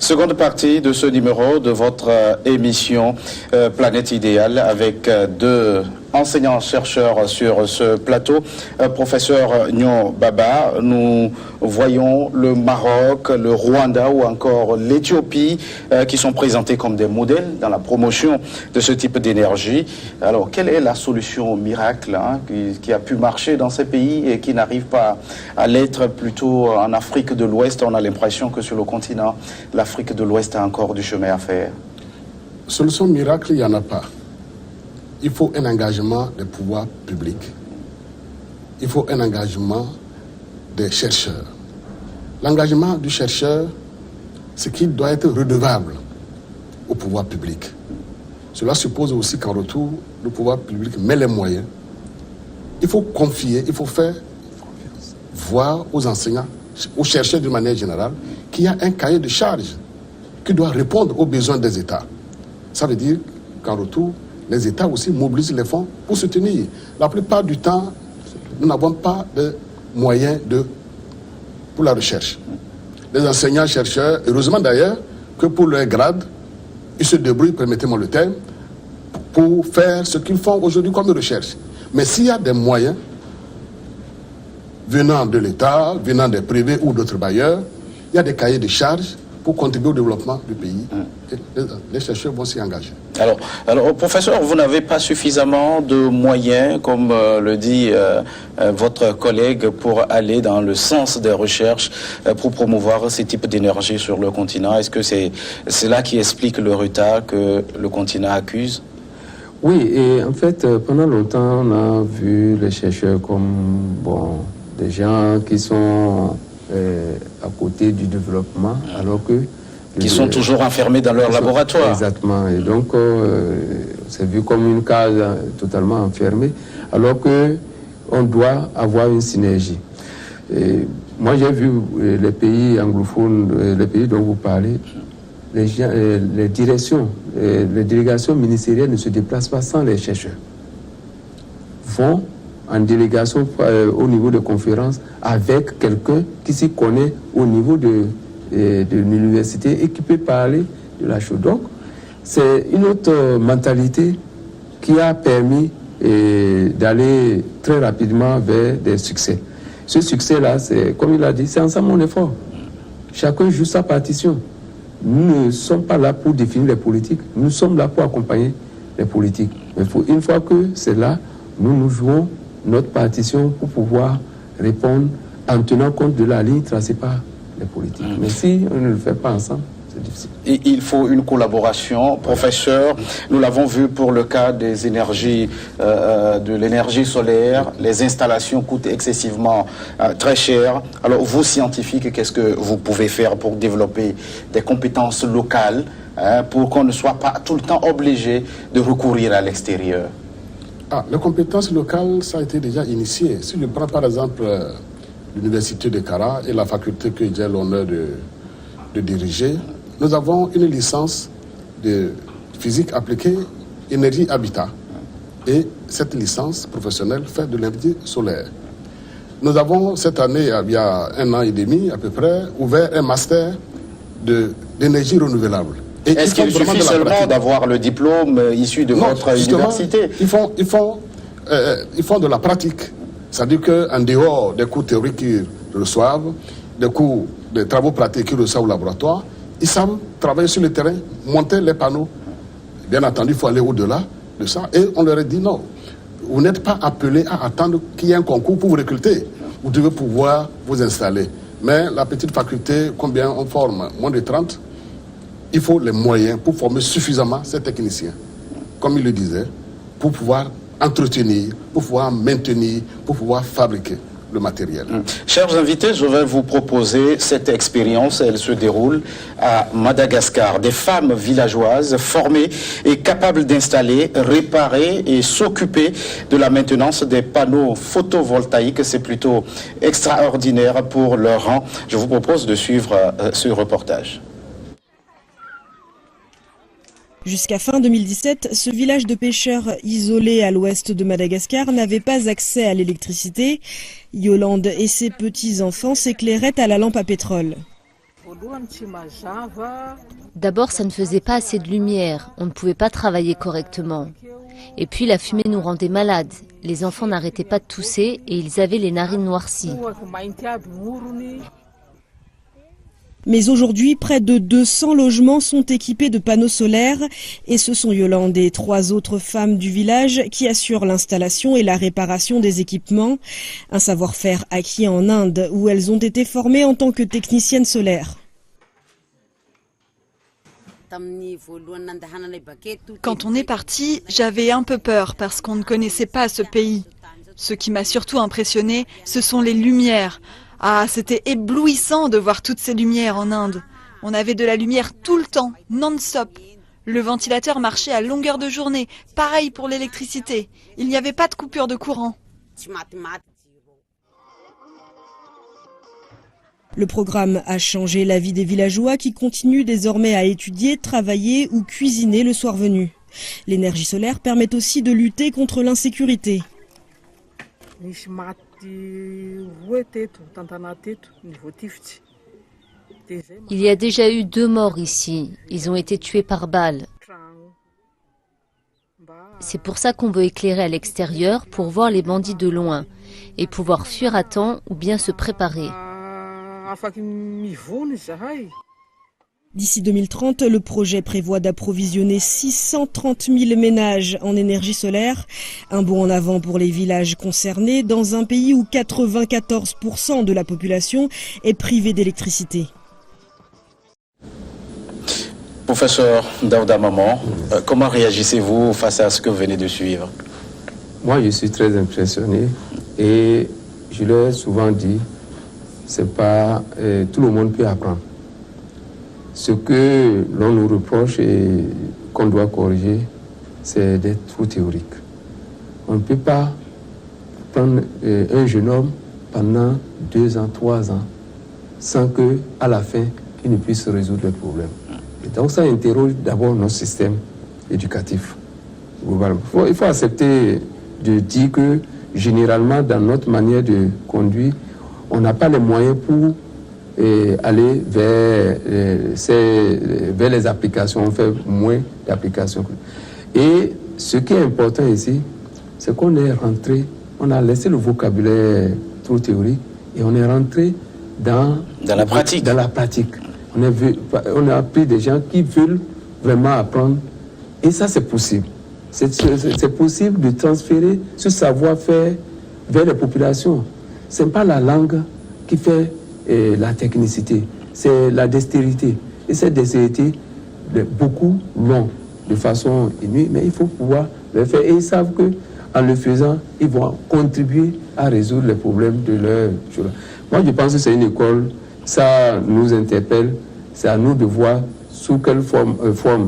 Seconde partie de ce numéro de votre émission Planète Idéale avec deux enseignants-chercheurs sur ce plateau. Professeur Nyo Baba, nous voyons le Maroc, le Rwanda ou encore l'Éthiopie qui sont présentés comme des modèles dans la promotion de ce type d'énergie. Alors, quelle est la solution miracle qui a pu marcher dans ces pays et qui n'arrive pas à l'être plutôt en Afrique de l'Ouest? On a l'impression que sur le continent, l'Afrique de l'Ouest a encore du chemin à faire. Solution miracle, il n'y en a pas. Il faut un engagement des pouvoirs publics. Il faut un engagement des chercheurs. L'engagement du chercheur, c'est qu'il doit être redevable au pouvoir public. Cela suppose aussi qu'en retour, le pouvoir public met les moyens. Il faut confier, il faut faire voir aux enseignants, aux chercheurs d'une manière générale, qu'il y a un cahier de charges qui doit répondre aux besoins des États. Ça veut dire qu'en retour, les États aussi mobilisent les fonds pour soutenir. La plupart du temps, nous n'avons pas de moyens pour la recherche. Les enseignants-chercheurs, heureusement d'ailleurs, que pour leur grade, ils se débrouillent, permettez-moi le terme, pour faire ce qu'ils font aujourd'hui comme recherche. Mais s'il y a des moyens venant de l'État, venant des privés ou d'autres bailleurs, il y a des cahiers de charges pour contribuer au développement du pays. Et les chercheurs vont s'y engager. Alors, professeur, vous n'avez pas suffisamment de moyens, comme le dit votre collègue, pour aller dans le sens des recherches, pour promouvoir ces types d'énergie sur le continent. Est-ce que c'est cela qui explique le retard que le continent accuse? Oui, et en fait, pendant longtemps, on a vu les chercheurs comme des gens qui sont à côté du développement, alors que... Qui sont toujours enfermés dans leur laboratoire. Exactement, et donc c'est vu comme une case totalement enfermée, alors qu'on doit avoir une synergie. Et moi j'ai vu les pays anglophones, les pays dont vous parlez, les directions, les délégations ministérielles ne se déplacent pas sans les chercheurs. Vont en délégation au niveau de conférences avec quelqu'un qui s'y connaît au niveau de l'université et qui peut parler de la chose. Donc, c'est une autre mentalité qui a permis d'aller très rapidement vers des succès. Ce succès-là, c'est, comme il a dit, c'est ensemble mon effort. Chacun joue sa partition. Nous ne sommes pas là pour définir les politiques, nous sommes là pour accompagner les politiques. Mais une fois que c'est là, nous jouons notre partition pour pouvoir répondre en tenant compte de la ligne tracée par les politiques. Mais si on ne le fait pas ensemble, c'est difficile. Et il faut une collaboration. Professeur, nous l'avons vu pour le cas des énergies, de l'énergie solaire, les installations coûtent excessivement très cher. Alors vous, scientifiques, qu'est-ce que vous pouvez faire pour développer des compétences locales pour qu'on ne soit pas tout le temps obligé de recourir à l'extérieur? Les compétences locales, ça a été déjà initié. Si je prends par exemple l'université de Kara et la faculté que j'ai l'honneur de diriger, nous avons une licence de physique appliquée énergie habitat. Et cette licence professionnelle fait de l'énergie solaire. Nous avons cette année, il y a 1 an et demi à peu près, ouvert un master d'énergie renouvelable. Est-ce qu'il suffit seulement d'avoir le diplôme issu de votre université? Ils font de la pratique. C'est-à-dire qu'en dehors des cours théoriques qu'ils reçoivent, des travaux pratiques qu'ils reçoivent au laboratoire, ils savent travailler sur le terrain, monter les panneaux. Bien entendu, il faut aller au-delà de ça. Et on leur a dit non, vous n'êtes pas appelés à attendre qu'il y ait un concours pour vous recruter. Vous devez pouvoir vous installer. Mais la petite faculté, combien on forme? Moins de 30. Il faut les moyens pour former suffisamment ces techniciens, comme il le disait, pour pouvoir entretenir, pour pouvoir maintenir, pour pouvoir fabriquer le matériel. Chers invités, je vais vous proposer cette expérience. Elle se déroule à Madagascar. Des femmes villageoises formées et capables d'installer, réparer et s'occuper de la maintenance des panneaux photovoltaïques. C'est plutôt extraordinaire pour leur rang. Je vous propose de suivre ce reportage. Jusqu'à fin 2017, ce village de pêcheurs isolé à l'ouest de Madagascar n'avait pas accès à l'électricité. Yolande et ses petits-enfants s'éclairaient à la lampe à pétrole. D'abord, ça ne faisait pas assez de lumière, on ne pouvait pas travailler correctement. Et puis la fumée nous rendait malades. Les enfants n'arrêtaient pas de tousser et ils avaient les narines noircies. Mais aujourd'hui, près de 200 logements sont équipés de panneaux solaires et ce sont Yolande et 3 autres femmes du village qui assurent l'installation et la réparation des équipements. Un savoir-faire acquis en Inde où elles ont été formées en tant que techniciennes solaires. Quand on est parti, j'avais un peu peur parce qu'on ne connaissait pas ce pays. Ce qui m'a surtout impressionné, ce sont les lumières. Ah, c'était éblouissant de voir toutes ces lumières en Inde. On avait de la lumière tout le temps, non-stop. Le ventilateur marchait à longueur de journée, pareil pour l'électricité. Il n'y avait pas de coupure de courant. Le programme a changé la vie des villageois qui continuent désormais à étudier, travailler ou cuisiner le soir venu. L'énergie solaire permet aussi de lutter contre l'insécurité. Il y a déjà eu 2 morts ici. Ils ont été tués par balle. C'est pour ça qu'on veut éclairer à l'extérieur pour voir les bandits de loin et pouvoir fuir à temps ou bien se préparer. D'ici 2030, le projet prévoit d'approvisionner 630 000 ménages en énergie solaire. Un bond en avant pour les villages concernés dans un pays où 94% de la population est privée d'électricité. Professeur Daouda Maman, comment réagissez-vous face à ce que vous venez de suivre? Moi, je suis très impressionné et je l'ai souvent dit, c'est pas tout le monde peut apprendre. Ce que l'on nous reproche et qu'on doit corriger, c'est d'être trop théorique. On ne peut pas prendre un jeune homme pendant 2 ans, 3 ans, sans qu'à la fin, il ne puisse résoudre le problème. Et donc ça interroge d'abord notre système éducatif. Il faut accepter de dire que généralement, dans notre manière de conduire, on n'a pas les moyens pour aller vers les applications. On fait moins d'applications. Et ce qui est important ici, c'est qu'on est rentré, on a laissé le vocabulaire trop théorique et on est rentré dans la pratique. Dans la pratique. On a pris des gens qui veulent vraiment apprendre et ça c'est possible. C'est possible de transférer ce savoir-faire vers les populations. Ce n'est pas la langue qui fait la technicité, c'est la dextérité. Et cette dextérité, beaucoup l'ont de façon inouïe, mais il faut pouvoir le faire. Et ils savent qu'en le faisant, ils vont contribuer à résoudre les problèmes de leur jour. Moi, je pense que c'est une école, ça nous interpelle, c'est à nous de voir sous quelle forme.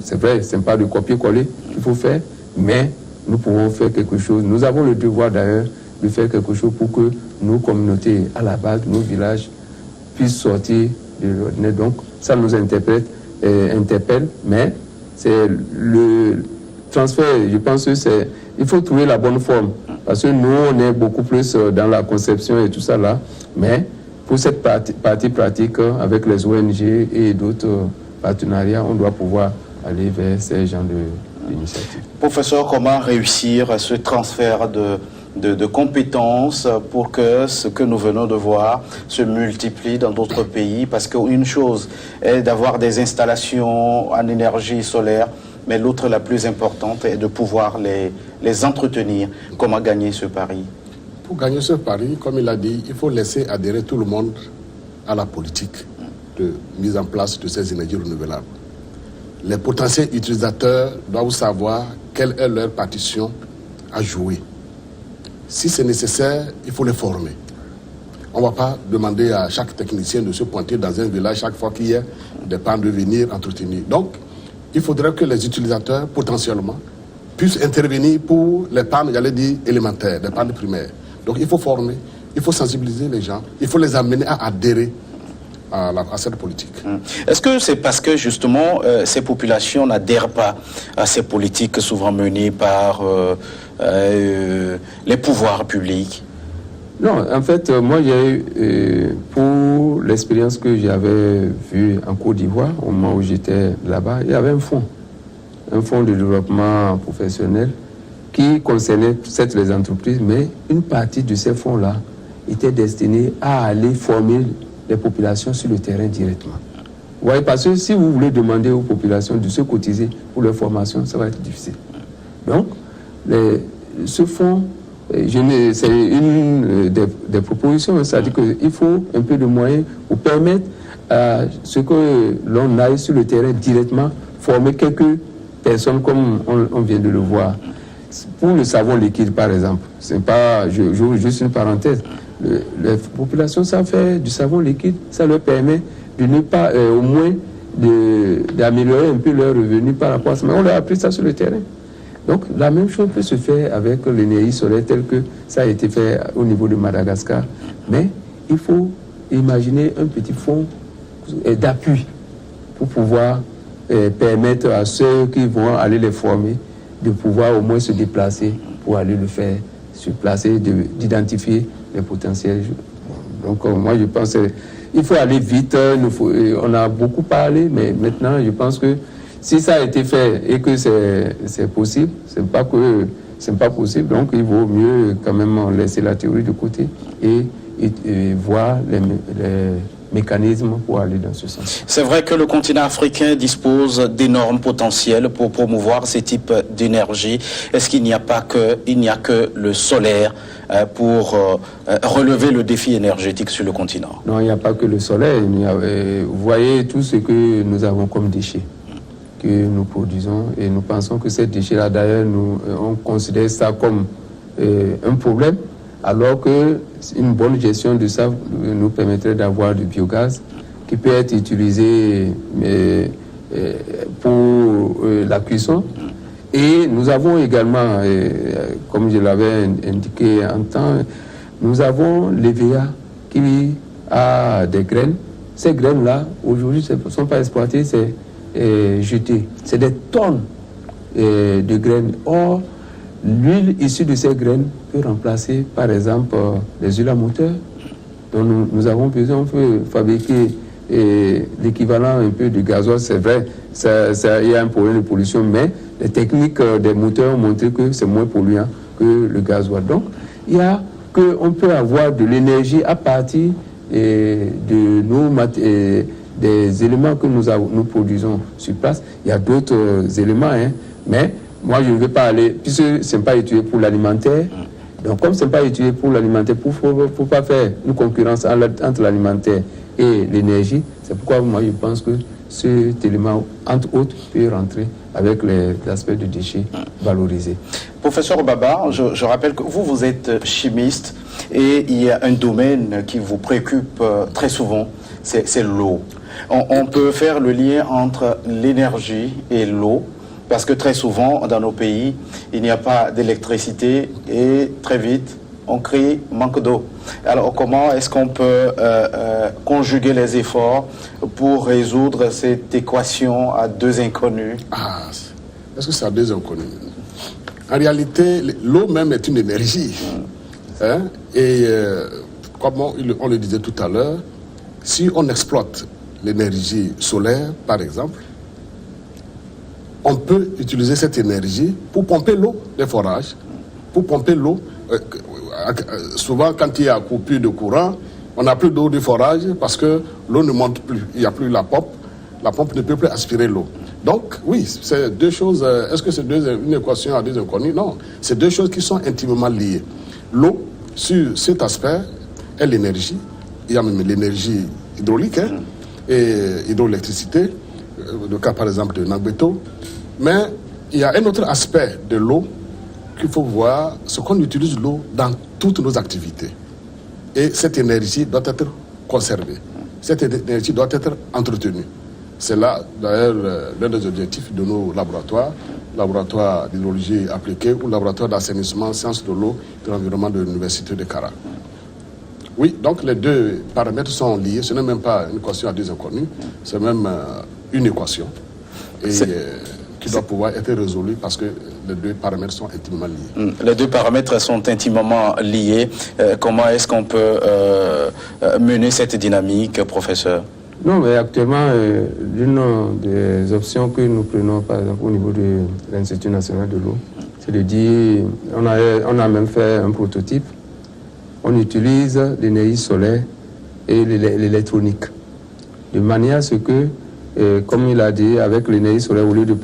C'est vrai, ce n'est pas de copier-coller qu'il faut faire, mais nous pouvons faire quelque chose. Nous avons le devoir d'ailleurs de faire quelque chose pour que nos communautés, à la base, nos villages, puissent sortir de l'ordinaire. Donc, ça nous interpelle, mais c'est le transfert, je pense que c'est... Il faut trouver la bonne forme, parce que nous, on est beaucoup plus dans la conception et tout ça là, mais pour cette partie pratique, avec les ONG et d'autres partenariats, on doit pouvoir aller vers ces genres d'initiatives. Professeur, comment réussir ce transfert de compétences pour que ce que nous venons de voir se multiplie dans d'autres pays? Parce qu'une chose est d'avoir des installations en énergie solaire, mais l'autre, la plus importante, est de pouvoir les entretenir. Comment gagner ce pari? Pour gagner ce pari, comme il a dit, il faut laisser adhérer tout le monde à la politique de mise en place de ces énergies renouvelables. Les potentiels utilisateurs doivent savoir quelle est leur partition à jouer. Si c'est nécessaire, il faut les former. On ne va pas demander à chaque technicien de se pointer dans un village chaque fois qu'il y a des pannes de venir entretenir. Donc, il faudrait que les utilisateurs, potentiellement, puissent intervenir pour les pannes, j'allais dire, élémentaires, les pannes primaires. Donc, il faut former, il faut sensibiliser les gens, il faut les amener à adhérer à cette politique. Est-ce que c'est parce que, justement, ces populations n'adhèrent pas à ces politiques souvent menées par les pouvoirs publics? Non, en fait, moi, j'ai eu, pour l'expérience que j'avais vue en Côte d'Ivoire, au moment où j'étais là-bas, il y avait un fonds de développement professionnel qui concernait certes les entreprises, mais une partie de ces fonds-là était destinée à aller former les populations sur le terrain directement. Vous voyez, parce que si vous voulez demander aux populations de se cotiser pour leur formation, ça va être difficile. Donc, ce fonds, c'est une des propositions, c'est-à-dire qu'il faut un peu de moyens pour permettre à ce que l'on aille sur le terrain directement, former quelques personnes comme on vient de le voir. Pour le savon liquide, par exemple, c'est pas, j'ouvre juste une parenthèse, les populations savent faire du savon liquide, ça leur permet de ne pas, au moins, d'améliorer un peu leurs revenus par rapport à ça. Mais on leur a appris ça sur le terrain. Donc, la même chose peut se faire avec l'énergie solaire telle que ça a été fait au niveau de Madagascar. Mais il faut imaginer un petit fonds d'appui pour pouvoir permettre à ceux qui vont aller les former de pouvoir au moins se déplacer pour aller le faire sur place et d'identifier les potentiels. Donc, moi, je pense qu'il faut aller vite. On a beaucoup parlé, mais maintenant, je pense que si ça a été fait et que c'est possible, c'est pas possible, donc il vaut mieux quand même laisser la théorie de côté et voir les mécanismes pour aller dans ce sens. C'est vrai que le continent africain dispose d'énormes potentiels pour promouvoir ces types d'énergie. Est-ce qu'il n'y a que le solaire pour relever le défi énergétique sur le continent? Non, il n'y a pas que le solaire. Vous voyez tout ce que nous avons comme déchets que nous produisons et nous pensons que ces déchets-là, d'ailleurs, on considère ça comme un problème, alors qu'une bonne gestion de ça nous permettrait d'avoir du biogaz qui peut être utilisé pour la cuisson. Et nous avons également, comme je l'avais indiqué en temps, nous avons l'EVA qui a des graines. Ces graines-là, aujourd'hui, ne sont pas exploitées, c'est jeté. C'est des tonnes de graines. Or, l'huile issue de ces graines peut remplacer, par exemple, les huiles à moteur dont nous avons besoin. On peut fabriquer l'équivalent un peu de gasoil. C'est vrai, il y a un problème de pollution, mais les techniques des moteurs ont montré que c'est moins polluant que le gasoil. Donc, on peut avoir de l'énergie à partir des éléments que nous produisons sur place. Il y a d'autres éléments, mais moi je ne vais pas aller, puisque ce n'est pas étudié pour l'alimentaire. Donc comme ce n'est pas étudié pour l'alimentaire, pour ne pas faire une concurrence entre l'alimentaire et l'énergie, c'est pourquoi moi je pense que cet élément, entre autres, peut rentrer avec les aspects de déchets valorisés. Professeur Baba, je rappelle que vous êtes chimiste et il y a un domaine qui vous préoccupe très souvent, c'est l'eau. On peut faire le lien entre l'énergie et l'eau, parce que très souvent, dans nos pays, il n'y a pas d'électricité et très vite, on crie manque d'eau. Alors, comment est-ce qu'on peut conjuguer les efforts pour résoudre cette équation à deux inconnus? Est-ce que c'est à deux inconnus? En réalité, l'eau même est une énergie. Et comme on le disait tout à l'heure, si on exploite l'énergie solaire, par exemple, on peut utiliser cette énergie pour pomper l'eau des forages, pour pomper l'eau. Souvent, quand il y a coupure de courant, on n'a plus d'eau du forage parce que l'eau ne monte plus. Il n'y a plus la pompe. La pompe ne peut plus aspirer l'eau. Donc, oui, c'est deux choses. Est-ce que c'est une équation à deux inconnues? Non, c'est deux choses qui sont intimement liées. L'eau, sur cet aspect, est l'énergie. Il y a même l'énergie hydraulique et hydroélectricité, le cas par exemple de Nagbeto. Mais il y a un autre aspect de l'eau qu'il faut voir, c'est qu'on utilise l'eau dans toutes nos activités. Et cette énergie doit être conservée. Cette énergie doit être entretenue. C'est là, d'ailleurs, l'un des objectifs de nos laboratoires, laboratoire d'hydrologie appliquée ou laboratoire d'assainissement, sciences de l'eau et de l'environnement de l'Université de Kara. Oui, donc les deux paramètres sont liés. Ce n'est même pas une équation à deux inconnus, c'est même une équation. Et qui doit pouvoir être résolu parce que les deux paramètres sont intimement liés. Les deux paramètres sont intimement liés. Comment est-ce qu'on peut mener cette dynamique, professeur? Non, mais actuellement, l'une des options que nous prenons, par exemple, au niveau de l'Institut national de l'eau, c'est de dire, on a même fait un prototype, on utilise l'énergie solaire et l'électronique, de manière à ce que, comme il a dit, avec l'énergie solaire, au lieu de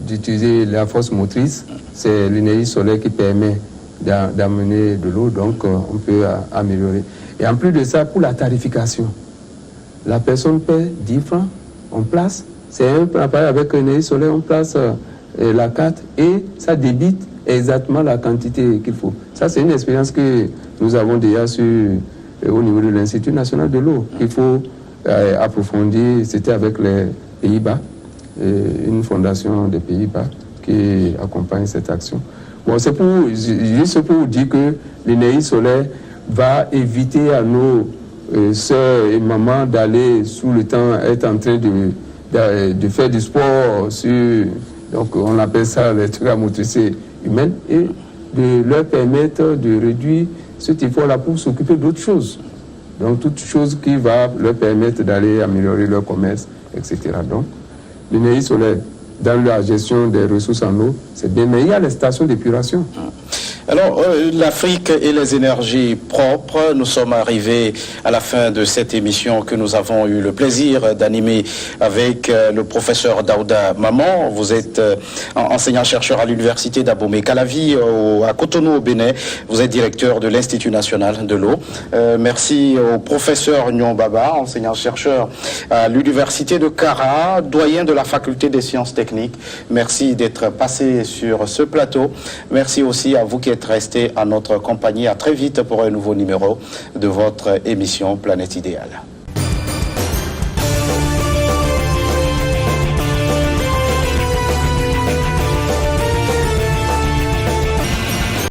d'utiliser la force motrice, c'est l'énergie solaire qui permet d'amener de l'eau, donc on peut améliorer. Et en plus de ça, pour la tarification, la personne paie 10 francs, on place, c'est un appareil avec l'énergie solaire, on place la carte et ça débite exactement la quantité qu'il faut. Ça, c'est une expérience que nous avons déjà au niveau de l'Institut national de l'eau, qu'il faut approfondir. C'était avec les Pays-Bas, une fondation des Pays-Bas qui accompagne cette action. Bon, c'est juste pour dire que l'énergie solaire va éviter à nos sœurs et mamans d'aller sous le temps être en train de faire du sport donc on appelle ça les trucs à motricité humaine, et de leur permettre de réduire cet effort-là pour s'occuper d'autres choses. Donc toute chose qui va leur permettre d'aller améliorer leur commerce, etc. Donc l'énergie solaire dans la gestion des ressources en eau, c'est bien, mais il y a les stations d'épuration. Alors, l'Afrique et les énergies propres, nous sommes arrivés à la fin de cette émission que nous avons eu le plaisir d'animer avec le professeur Daouda Maman. Vous êtes enseignant-chercheur à l'université d'Abomey-Calavi à Cotonou au Bénin. Vous êtes directeur de l'Institut national de l'eau. Merci au professeur Nyon Baba, enseignant-chercheur à l'université de Kara, doyen de la faculté des sciences techniques. Merci d'être passé sur ce plateau. Merci aussi à vous qui êtes restés à notre compagnie. À très vite pour un nouveau numéro de votre émission Planète Idéale.